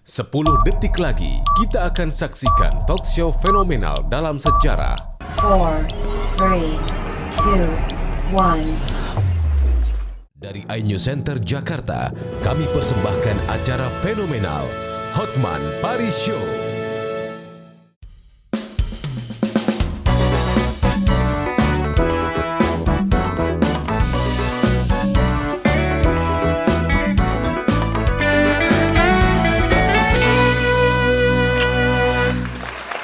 10 detik lagi, kita akan saksikan talk show fenomenal dalam sejarah. 4, 3, 2, 1. Dari iNews Center Jakarta, kami persembahkan acara fenomenal Hotman Paris Show.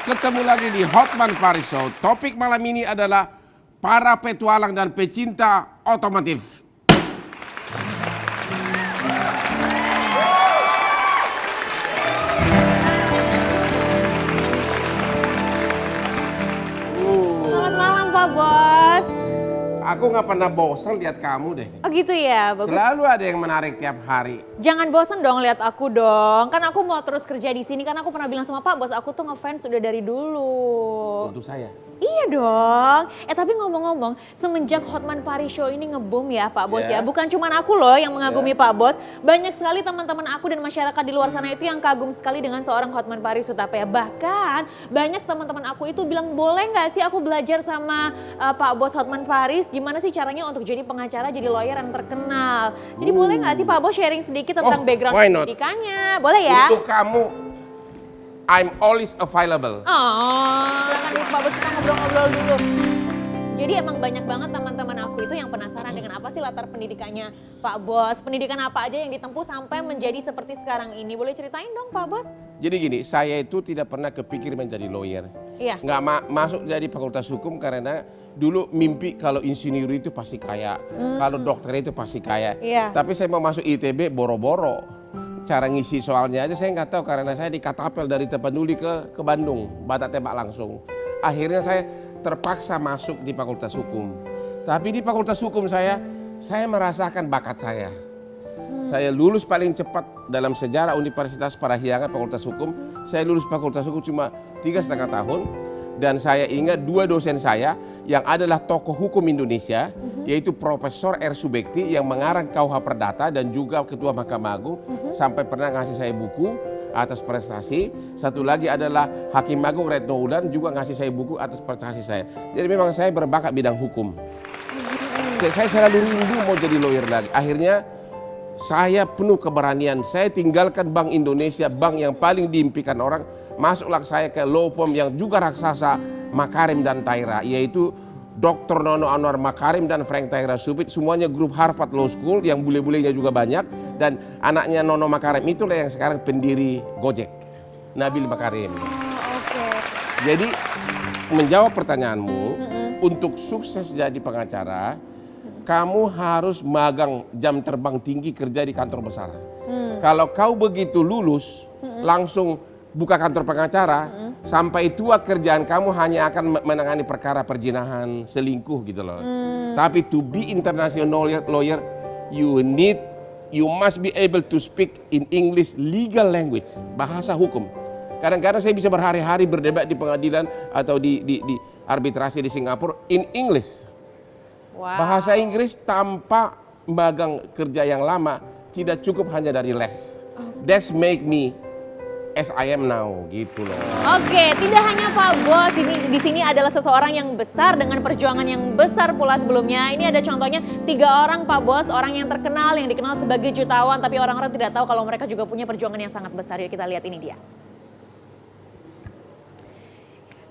Ketemu lagi di Hotman Paris Show. Topik malam ini adalah para petualang dan pecinta otomotif. Selamat malam Pak Bos. Aku nggak pernah bosan lihat kamu deh. Oh gitu ya, bagus. Selalu ada yang menarik tiap hari. Jangan bosen dong lihat aku dong. Kan aku mau terus kerja di sini. Kan aku pernah bilang sama Pak Bos, aku tuh ngefans udah dari dulu. Untuk saya. Iya dong. Tapi ngomong-ngomong, semenjak Hotman Paris Show ini nge-boom ya Pak Bos ya. Bukan cuma aku loh yang mengagumi Pak Bos. Banyak sekali teman-teman aku dan masyarakat di luar sana itu yang kagum sekali dengan seorang Hotman Paris Hutapea. Bahkan banyak teman-teman aku itu bilang, boleh nggak sih aku belajar sama Pak Bos Hotman Paris? Gimana sih caranya untuk jadi pengacara, jadi lawyer yang terkenal? Jadi boleh nggak sih Pak Bos sharing sedikit tentang background why not? pendidikannya? Boleh ya? Untuk kamu, I'm always available. Oh, kan Pak Bos kita ngobrol-ngobrol dulu. Jadi emang banyak banget teman-teman aku itu yang penasaran dengan apa sih latar pendidikannya Pak Bos. Pendidikan apa aja yang ditempuh sampai menjadi seperti sekarang ini. Boleh ceritain dong Pak Bos? Jadi gini, saya itu tidak pernah kepikir menjadi lawyer. Iya. Nggak masuk jadi fakultas hukum karena dulu mimpi kalau insinyur itu pasti kaya. Kalau dokter itu pasti kaya. Iya. Tapi saya mau masuk ITB boro-boro. Cara ngisi soalnya aja saya nggak tahu karena saya dikatapel dari Tapanuli ke Bandung, batak tembak langsung. Akhirnya saya terpaksa masuk di Fakultas Hukum. Tapi di Fakultas Hukum saya merasakan bakat saya. Saya lulus paling cepat dalam sejarah Universitas Parahyangan Fakultas Hukum. Saya lulus Fakultas Hukum cuma 3,5 tahun. Dan saya ingat dua dosen saya yang adalah tokoh hukum Indonesia, yaitu Profesor R. Subekti yang mengarang KUH Perdata dan juga Ketua Mahkamah Agung, sampai pernah ngasih saya buku atas prestasi. Satu lagi adalah Hakim Agung Retno Udan juga ngasih saya buku atas prestasi saya. Jadi memang saya berbakat bidang hukum. Saya selalu rindu mau jadi lawyer lagi. Akhirnya saya penuh keberanian. Saya tinggalkan Bank Indonesia, bank yang paling diimpikan orang. Masuklah saya ke law firm yang juga raksasa Makarim dan Taira, yaitu Dr. Nono Anwar Makarim dan Frank Taira Supit. Semuanya grup Harvard Law School yang bule-bulenya juga banyak. Dan anaknya Nono Makarim itulah yang sekarang pendiri Gojek, Nabil Makarim. Jadi menjawab pertanyaanmu, untuk sukses jadi pengacara, kamu harus magang jam terbang tinggi kerja di kantor besar. Kalau kau begitu lulus, langsung buka kantor pengacara, sampai tua kerjaan kamu hanya akan menangani perkara perzinahan, selingkuh gitu loh. Tapi to be international lawyer, you must be able to speak in English legal language, bahasa hukum. Kadang-kadang saya bisa berhari-hari berdebat di pengadilan atau di arbitrasi di Singapura in English. Wow. Bahasa Inggris tanpa magang kerja yang lama tidak cukup hanya dari les. That's make me as I am now, gitu loh. Oke, tidak hanya Pak Bos, di sini adalah seseorang yang besar dengan perjuangan yang besar pula sebelumnya. Ini ada contohnya 3 orang Pak Bos, orang yang terkenal, yang dikenal sebagai jutawan, tapi orang-orang tidak tahu kalau mereka juga punya perjuangan yang sangat besar. Yuk kita lihat ini dia.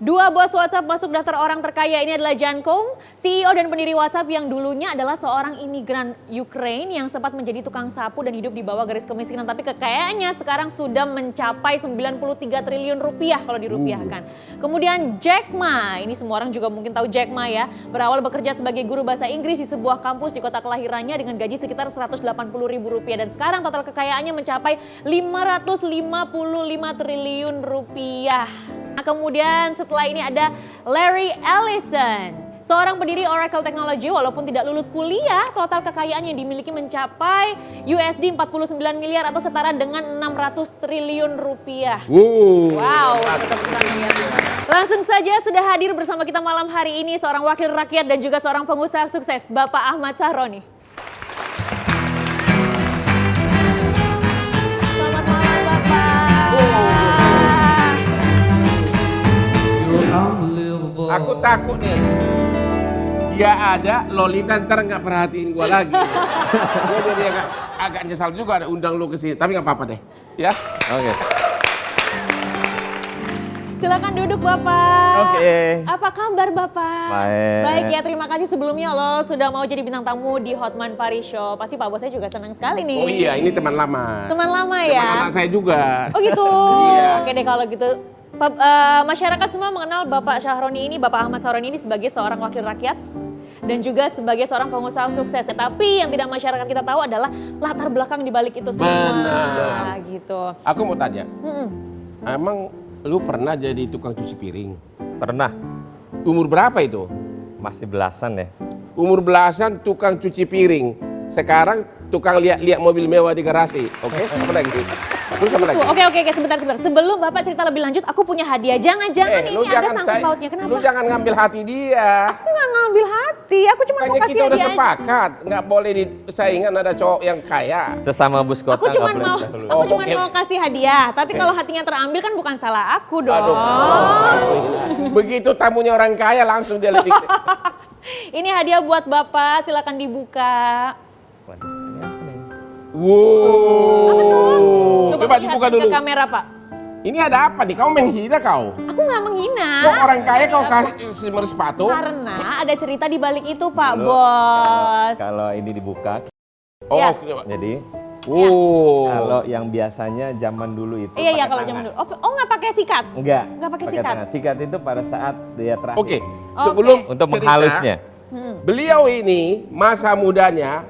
2 bos WhatsApp masuk daftar orang terkaya. Ini adalah Jan Koum, CEO dan pendiri WhatsApp yang dulunya adalah seorang imigran Ukraine yang sempat menjadi tukang sapu dan hidup di bawah garis kemiskinan. Tapi kekayaannya sekarang sudah mencapai 93 triliun rupiah kalau dirupiahkan. Kemudian Jack Ma, ini semua orang juga mungkin tahu Jack Ma ya. Berawal bekerja sebagai guru bahasa Inggris di sebuah kampus di kota kelahirannya dengan gaji sekitar 180 ribu rupiah. Dan sekarang total kekayaannya mencapai 555 triliun rupiah. Nah, kemudian setelah ini ada Larry Ellison, seorang pendiri Oracle Technology. Walaupun tidak lulus kuliah, total kekayaan yang dimiliki mencapai USD 49 miliar atau setara dengan 600 triliun rupiah. Wow, langsung saja sudah hadir bersama kita malam hari ini seorang wakil rakyat dan juga seorang pengusaha sukses, Bapak Ahmad Sahroni. Selamat malam Bapak. Aku takut nih. Dia ada, Lolita ntar nggak perhatiin gua lagi. Gua jadi agak nyesal juga ada undang lu ke sini, tapi nggak apa-apa deh. Ya. Oke. Silakan duduk Bapak. Oke. Apa kabar Bapak? Baik. Baik ya, terima kasih sebelumnya loh sudah mau jadi bintang tamu di Hotman Paris Show. Pasti Pak Bos saya juga senang sekali nih. Oh iya, ini teman lama. Teman lama Teman ya? anak saya juga. Oh gitu. Iya. Oke deh kalau gitu. Masyarakat semua mengenal Bapak Syahroni ini, Bapak Ahmad Syahroni ini sebagai seorang wakil rakyat dan juga sebagai seorang pengusaha sukses. Tapi yang tidak masyarakat kita tahu adalah latar belakang di balik itu semua. Benar. Gitu. Aku mau tanya, emang lu pernah jadi tukang cuci piring? Pernah, Umur berapa itu? masih belasan ya. Umur belasan tukang cuci piring. Sekarang tukang lihat mobil mewah di garasi. Oke, apa lagi? Terus apa lagi? Tuh, oke, sebentar. Sebelum Bapak cerita lebih lanjut, aku punya hadiah. Jangan-jangan ini ada sangkut pautnya. Kenapa? Lu jangan ngambil hati dia. Aku nggak ngambil hati, aku cuma mau Makanya kasih kita udah hadiah aja. sepakat, nggak boleh di saingan ada cowok yang kaya. Sesama bus kota Aku cuma nggak boleh mau, dahulu. aku cuma oke. mau kasih hadiah. Tapi kalau hatinya terambil kan bukan salah aku dong. Aduh. Begitu tamunya orang kaya langsung dia lebih. Ini hadiah buat Bapak, silakan dibuka. Waduh, ini apa nih? Wow. Coba dibuka perlihatkan dulu. ke kamera Pak. Ini ada apa nih? Kau menghina kau? Aku nggak menghina. Kok orang kaya kau kasih simmer sepatu? Karena ada cerita di balik itu Pak Dulu, Bos. Kalau ini dibuka, Oh, Ya. jadi wow. kalau yang biasanya zaman dulu itu Iya pakai kalau tangan. zaman dulu. Oh nggak pakai sikat? Enggak. Nggak pakai sikat. tangan. Sikat itu pada saat dia terakhir. Oke, Oke. sebelum Untuk cerita, menghalusnya. beliau ini masa mudanya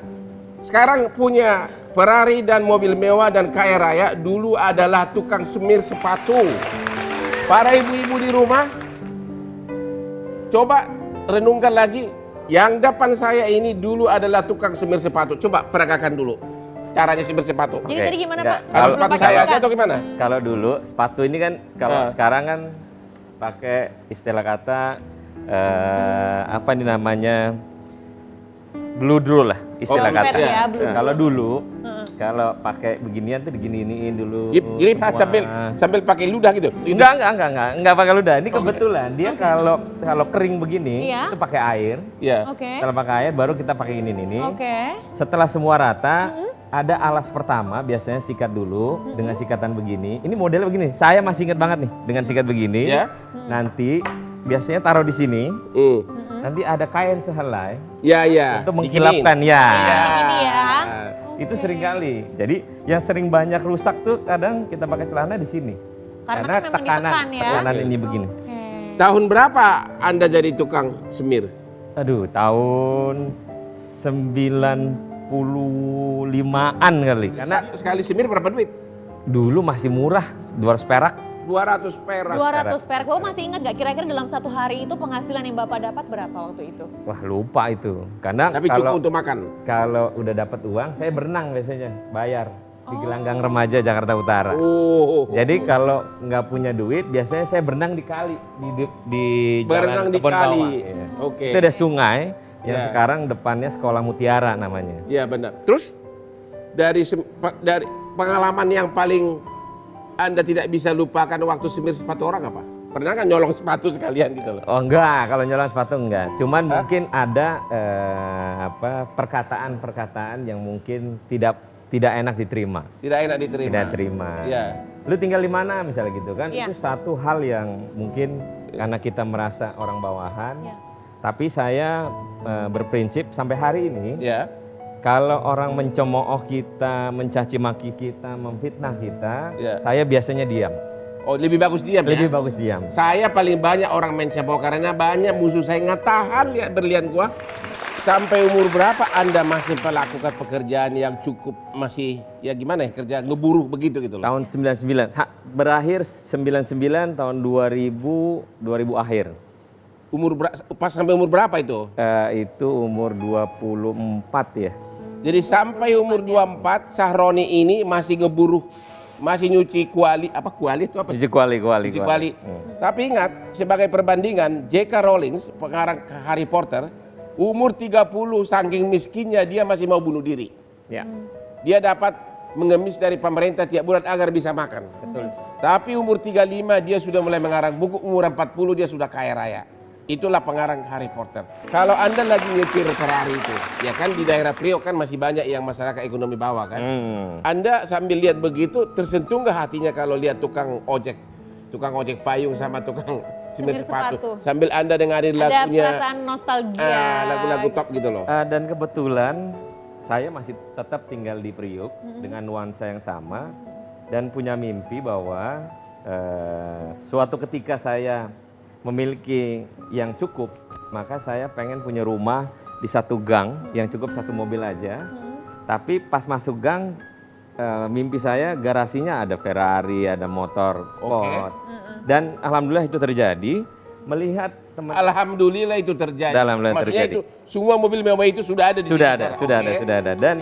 sekarang punya Ferrari dan mobil mewah dan kaya raya. Dulu adalah tukang semir sepatu. Para ibu-ibu di rumah, coba renungkan lagi. Yang depan saya ini dulu adalah tukang semir sepatu. Coba peragakan dulu caranya semir sepatu. Jadi Oke, tadi gimana enggak. Pak? Kalau Kalau sepatu pakai saya sikat. aja atau gimana? Kalau dulu sepatu ini kan, kalau Ah. sekarang kan pakai istilah kata apa ini namanya, bludru lah istilah Dompet kata. ya, bludru. Kalau dulu, kalau pakai beginian tuh diginiin dulu. Jadi semua. sambil pakai ludah gitu. Enggak pakai ludah. Ini kebetulan dia kalau kering begini Iya. itu pakai air. Iya. Oke. Setelah pakai air baru kita pakai ini. Oke. Setelah semua rata, ada alas pertama, biasanya sikat dulu dengan sikatan begini. Ini modelnya begini. Saya masih ingat banget nih dengan sikat begini. Ya. Nanti biasanya taruh di sini. Nanti ada kain sehelai Ya. untuk mengkilapkan ya. Ini ya. Itu sering kali. Jadi yang sering banyak rusak tuh kadang kita pakai celana di sini. Karena kan memang ditekan ya. tekanan ini begini. Oke. Tahun berapa Anda jadi tukang semir? Aduh, tahun 95-an kali. Karena Sekali semir berapa duit? dulu masih murah, 200 perak. 200 perak. 200 perak. Bapak masih ingat gak kira-kira dalam satu hari itu penghasilan yang Bapak dapat berapa waktu itu? Wah, lupa itu. Karena Tapi cukup kalau untuk makan. kalau udah dapat uang, saya berenang biasanya, bayar di gelanggang remaja Jakarta Utara. Oh. Jadi kalau nggak punya duit, biasanya saya berenang di kali di Berenang jalan di Kebon kali. Bawah. Iya. Oke. Itu ada sungai yang Ya. sekarang depannya Sekolah Mutiara namanya. Iya benar. Terus dari pengalaman yang paling Anda tidak bisa lupakan waktu semir sepatu orang apa? Pernah kan nyolong sepatu sekalian gitu loh? Oh enggak, kalau nyolong sepatu enggak. Cuman mungkin ada perkataan-perkataan yang mungkin tidak enak diterima. Tidak enak diterima. Tidak terima. Iya. Lu tinggal di mana misalnya gitu kan? Iya. Itu satu hal yang mungkin karena kita merasa orang bawahan. Iya. Tapi saya berprinsip sampai hari ini, Ya. kalau orang mencemooh kita, mencaci maki kita, memfitnah kita, Iya. saya biasanya diam. Oh lebih bagus diam Lebih ya? bagus diam. Saya paling banyak orang mencemooh karena banyak musuh saya nggak tahan lihat berlian gua. Sampai umur berapa Anda masih melakukan pekerjaan yang cukup masih ya gimana ya kerja ngeburu begitu gitu loh? Tahun 99, berakhir 99 tahun 2000 akhir. Pas sampai umur berapa itu? Itu umur 24 ya. Jadi sampai umur 24 Syahroni ini masih ngeburu, masih nyuci kuali itu apa? Cuci kuali. Cuci kuali. Tapi ingat sebagai perbandingan J.K. Rowling pengarang Harry Potter umur 30 saking miskinnya dia masih mau bunuh diri. Ya, Dia dapat mengemis dari pemerintah tiap bulan agar bisa makan. betul. Tapi umur 35 dia sudah mulai mengarang buku, umur 40 dia sudah kaya raya. Itulah pengarang Harry Potter. Kalau Anda lagi nyetir Ferrari itu, ya kan di daerah Priok kan masih banyak yang masyarakat ekonomi bawah kan. Anda sambil lihat begitu, tersentuh nggak hatinya kalau lihat tukang ojek payung sama tukang semir sepatu. Sambil Anda dengerin Ada lagunya, perasaan nostalgia. lagu-lagu top gitu loh. Dan kebetulan saya masih tetap tinggal di Priuk dengan nuansa yang sama dan punya mimpi bahwa suatu ketika saya memiliki yang cukup, maka saya pengen punya rumah di satu gang yang cukup satu mobil aja. Tapi pas masuk gang, mimpi saya garasinya ada Ferrari, ada motor sport. Dan alhamdulillah itu terjadi. Melihat teman, Alhamdulillah itu terjadi. Alhamdulillah Maksudnya terjadi. itu semua mobil mewah itu sudah ada di sudah sini ada, sekarang. sudah ada. Dan